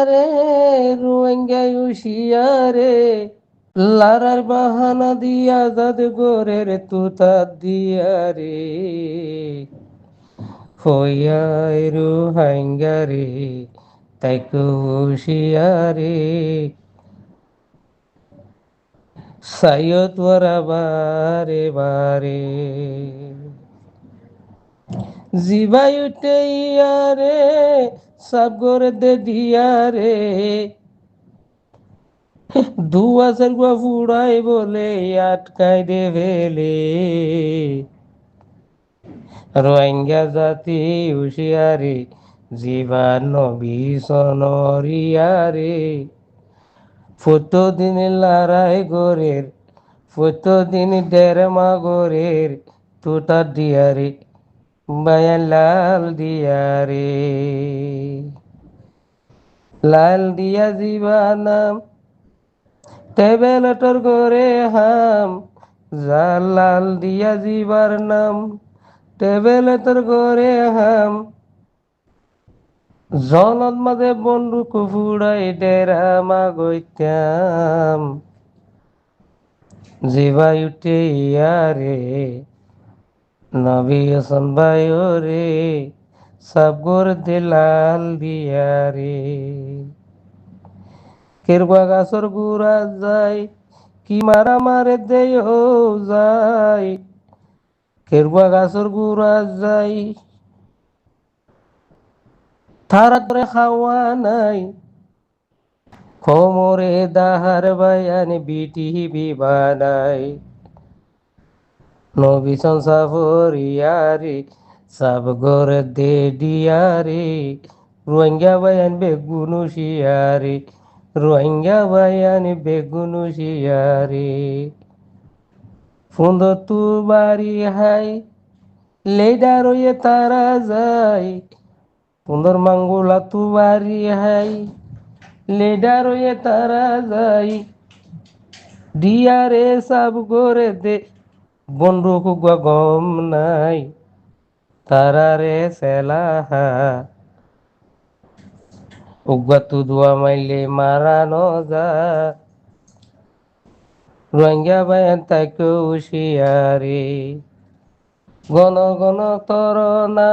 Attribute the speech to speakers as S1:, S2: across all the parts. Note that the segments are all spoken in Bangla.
S1: রে রোহিঙ্গা রে লারার বাহানা দিয়া দাদ গোরের তুতা দিয়া রে হইয়াই রোহিঙ্গা রে তাই হুশিয়ারে সাইয়ত ওরা বারে বারে জিবাই উঠে ইয়ারে সব করে দে দিয়া রে দুয়াশের গুয়া ফুড়াই বলে আটকাই দে ফেলে রোহিঙ্গা জাতি হুশিয়ারে জীবান নবী সনরিয়ারে প্রতিদিন লড়াই গোরের প্রতিদিন ডেরমা গোরের তুটা দিয়ারে বায়া লাল দিয়ারে লাল দিয়া জীবানাম টেবেলটর গোরে হাম জাল লাল দিয়া জীবার নাম টেবেলটর গোরে হাম জনত মাঝে বন্দুক ফুড়াই ডেরা মাগইতাম জিবাই উঠে ইয়ারে নবী হসন ভাইও রে সাবগর দিলাল দিয়ারে কেরবা গাছর গুড়া যায় কি মারা মারে দেও যায় কেরবা গাছর গুড়া যায় তারা করে খাওয়া নাই কোমরে দাহার বায়ান বিটি বিবানাই নবী সাফরিয়ারে সব গর দে ডিয়ারে রোহিঙ্গা বায়ান বেগুনু শিয়ারে রোহিঙ্গা বায়ান বেগুনু শিয়ারে ফুন্দ তু বাড়ি হাই লেডা রয়ে তারা যায় সুন্দর মাঙ্গুলা তু বাড়ি হাই লেডা রয়ে তারা যায় ডিয়ারে সব গরে দে বন্দুক গম নাই তারারে সেলাহা উগা তু দোয়া মাইলে মারানো যা রোহিঙ্গা বায়ান তাকে হুশিয়ারে গণ গণ তরনা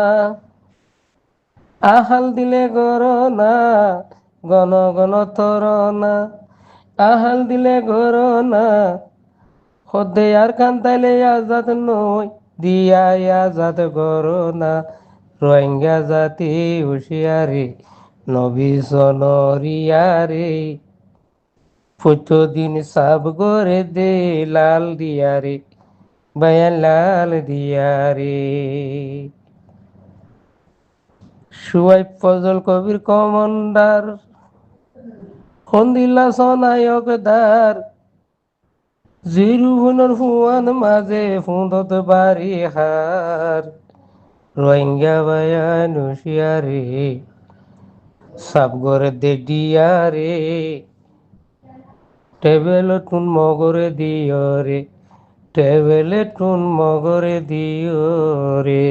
S1: আহাল দিলে গরনা গণ গণ তরনা আহাল দিলে গরনা খদ্দে আর কান্তাইলে আজাদ নই দিয়া আজাদ গরনা রোহিঙ্গা জাতি হুশিয়ারে নবী সনরিয়ারে প্রতিদিন সাব করে দে লাল দিয়ারে বায়ান লাল দিয়ারে সুয়াইব ফজল কবির কমান্ডার খন্দিল্লা সনায়ক দার জিরুবনের ফুয়ান মাঝে ফুঁদত বাড়ি হার রোহিঙ্গা বায়ান হুশিয়ারে সাব করে দে ডিয়ারে টেবেল টুন মগরে দিও রে টেবেলে টুন মগরে দিও রে।